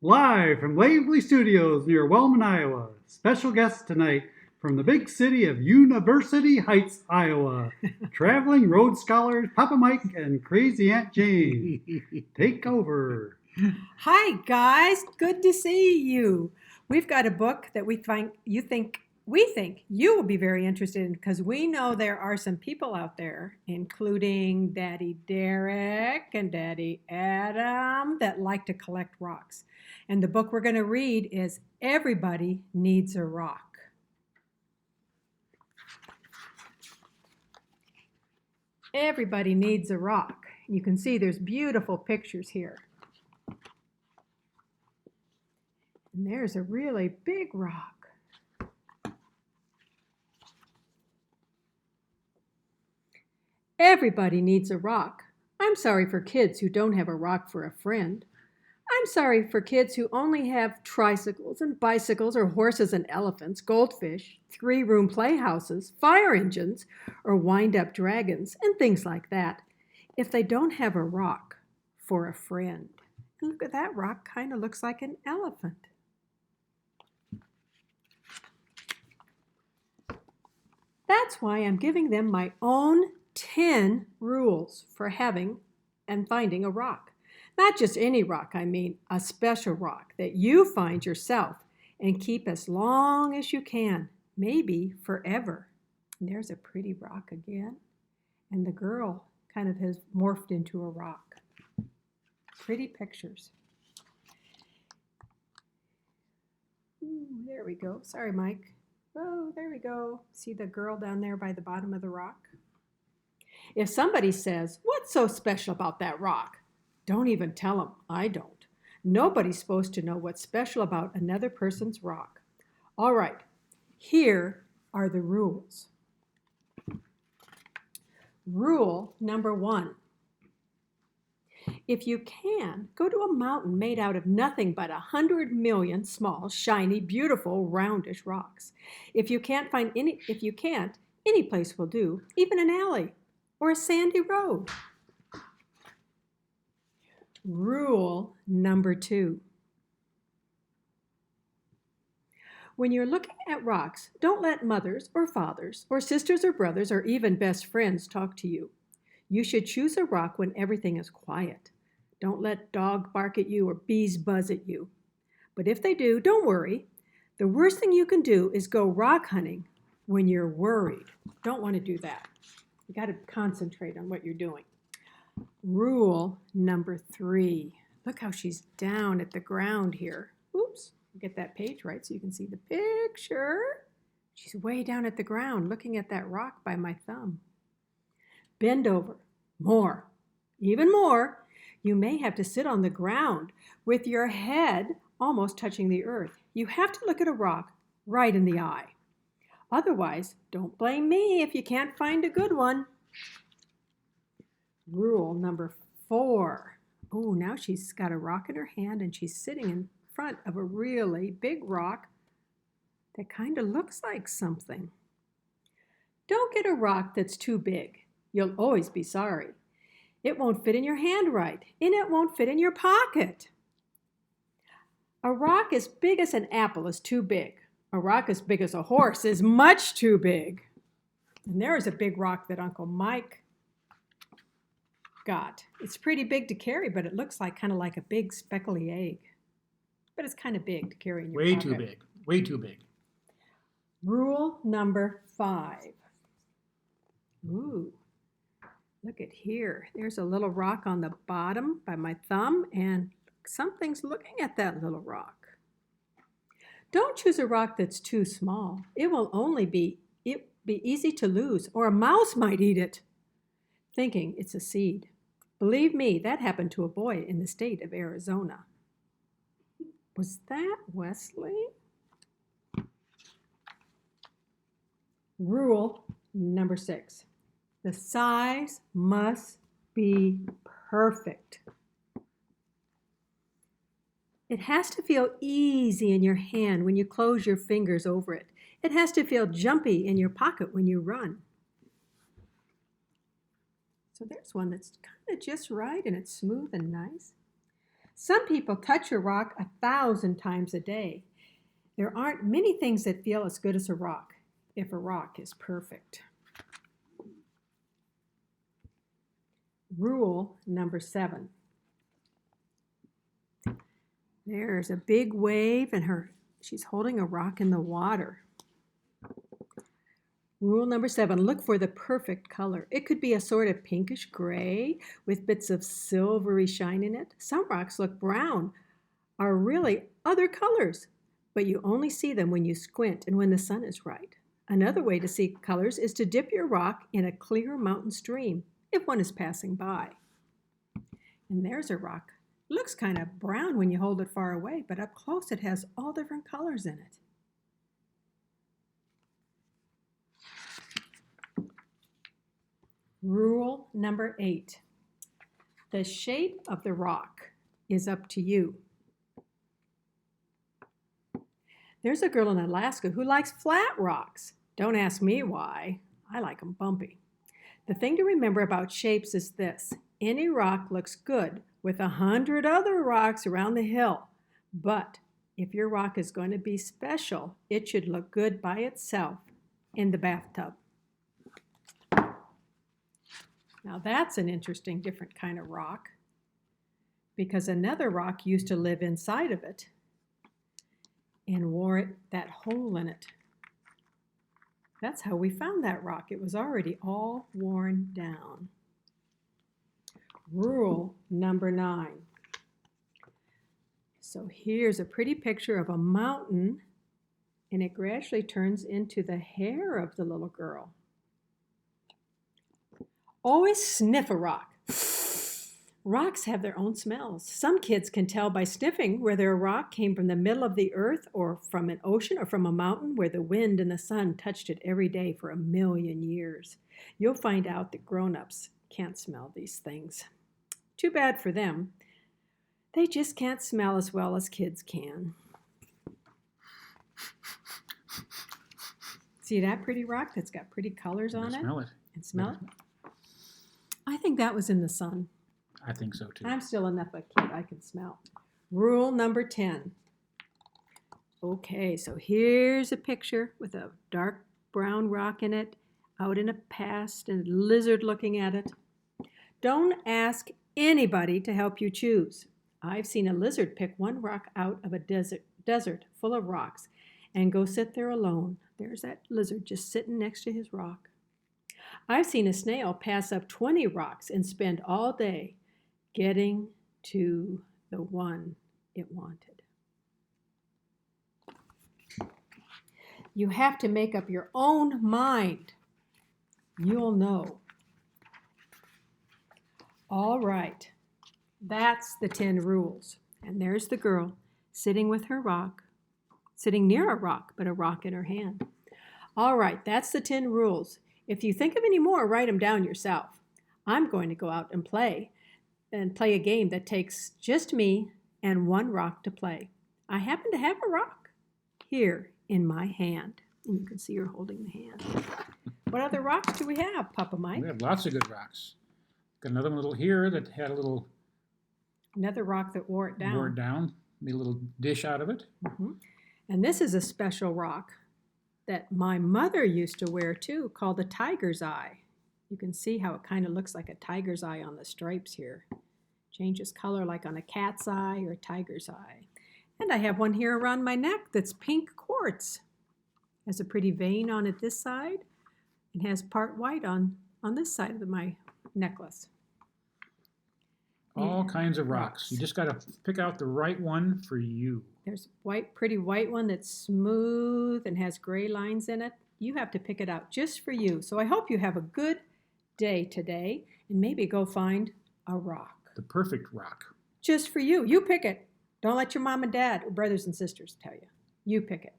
Live from Waverly Studios near Wellman, Iowa. Special guest tonight from the big city of University Heights, Iowa. Traveling road scholars Papa Mike and Crazy Aunt Jane. Take over. Hi, guys. Good to see you. We've got a book that we think you will be very interested in because we know there are some people out there, including Daddy Derek and Daddy Adam, that like to collect rocks. And the book we're going to read is Everybody Needs a Rock. Everybody needs a rock. You can see there's beautiful pictures here. And there's a really big rock. Everybody needs a rock. I'm sorry for kids who don't have a rock for a friend. I'm sorry for kids who only have tricycles and bicycles or horses and elephants, goldfish, three-room playhouses, fire engines, or wind-up dragons, and things like that, if they don't have a rock for a friend. And look at that rock, kind of looks like an elephant. That's why I'm giving them my own 10 rules for having and finding a rock. Not just any rock, I mean a special rock that you find yourself and keep as long as you can, maybe forever. And there's a pretty rock again. And the girl kind of has morphed into a rock. Pretty pictures. Ooh, there we go. Sorry, Mike. Oh, there we go. See the girl down there by the bottom of the rock? If somebody says, "What's so special about that rock?" Don't even tell them. I don't. Nobody's supposed to know what's special about another person's rock. All right, here are the rules. Rule number 1. If you can, go to a mountain made out of nothing but 100 million small, shiny, beautiful, roundish rocks. If you can't, any place will do, even an alley or a sandy road. Rule number 2. When you're looking at rocks, don't let mothers or fathers or sisters or brothers or even best friends talk to you. You should choose a rock when everything is quiet. Don't let dogs bark at you or bees buzz at you. But if they do, don't worry. The worst thing you can do is go rock hunting when you're worried. Don't want to do that. You got to concentrate on what you're doing. Rule number 3. Look how she's down at the ground here. Oops, get that page right so you can see the picture. She's way down at the ground looking at that rock by my thumb. Bend over. More. Even more. You may have to sit on the ground with your head almost touching the earth. You have to look at a rock right in the eye. Otherwise, don't blame me if you can't find a good one. Rule number 4. Oh, now she's got a rock in her hand and she's sitting in front of a really big rock that kind of looks like something. Don't get a rock that's too big. You'll always be sorry. It won't fit in your hand right, and it won't fit in your pocket. A rock as big as an apple is too big. A rock as big as a horse is much too big. And there is a big rock that Uncle Mike got. It's pretty big to carry, but it looks like kind of like a big speckly egg. But it's kind of big to carry in your Way pocket. too big. Way too big. Rule number 5. Ooh, look at here. There's a little rock on the bottom by my thumb, and something's looking at that little rock. Don't choose a rock that's too small. It will only be easy to lose, or a mouse might eat it, thinking it's a seed. Believe me, that happened to a boy in the state of Arizona. Was that Wesley? Rule number 6. The size must be perfect. It has to feel easy in your hand when you close your fingers over it. It has to feel jumpy in your pocket when you run. So there's one that's kind of just right and it's smooth and nice. Some people touch a rock 1,000 times a day. There aren't many things that feel as good as a rock, if a rock is perfect. Rule number 7. There's a big wave and she's holding a rock in the water. Rule number 7, look for the perfect color. It could be a sort of pinkish gray with bits of silvery shine in it. Some rocks look brown, are really other colors, but you only see them when you squint and when the sun is right. Another way to see colors is to dip your rock in a clear mountain stream if one is passing by. And there's a rock. It looks kind of brown when you hold it far away, but up close it has all different colors in it. Rule number 8. The shape of the rock is up to you. There's a girl in Alaska who likes flat rocks. Don't ask me why. I like them bumpy. The thing to remember about shapes is this. Any rock looks good with 100 other rocks around the hill. But if your rock is going to be special, it should look good by itself in the bathtub. Now that's an interesting, different kind of rock, because another rock used to live inside of it and wore that hole in it. That's how we found that rock. It was already all worn down. Rule number 9. So here's a pretty picture of a mountain, and it gradually turns into the hair of the little girl. Always sniff a rock. Rocks have their own smells. Some kids can tell by sniffing whether a rock came from the middle of the earth or from an ocean or from a mountain where the wind and the sun touched it every day for 1,000,000 years. You'll find out that grown-ups can't smell these things. Too bad for them. They just can't smell as well as kids can. See that pretty rock that's got pretty colors on it? Smell it. And smell it? I think that was in the sun. I think so too. I'm still enough a kid I can smell. Rule number 10. Okay, so here's a picture with a dark brown rock in it, out in a past, and a lizard looking at it. Don't ask anybody to help you choose. I've seen a lizard pick one rock out of a desert full of rocks and go sit there alone. There's that lizard just sitting next to his rock. I've seen a snail pass up 20 rocks and spend all day getting to the one it wanted. You have to make up your own mind. You'll know. All right, that's the 10 rules. And there's the girl sitting with her rock, sitting near a rock, but a rock in her hand. All right, that's the 10 rules. If you think of any more, write them down yourself. I'm going to go out and play a game that takes just me and one rock to play. I happen to have a rock here in my hand. And you can see her holding the hand. What other rocks do we have, Papa Mike? We have lots of good rocks. Got another one little here that had a little... Another rock that wore it down. Wore it down. Made a little dish out of it. Mm-hmm. And this is a special rock that my mother used to wear too, called the tiger's eye. You can see how it kind of looks like a tiger's eye on the stripes here. Changes color like on a cat's eye or a tiger's eye. And I have one here around my neck that's pink quartz. Has a pretty vein on it this side and has part white on this side of my necklace. All kinds of rocks. You just got to pick out the right one for you. There's pretty white one that's smooth and has gray lines in it. You have to pick it out just for you. So I hope you have a good day today and maybe go find a rock. The perfect rock. Just for you. You pick it. Don't let your mom and dad or brothers and sisters tell you. You pick it.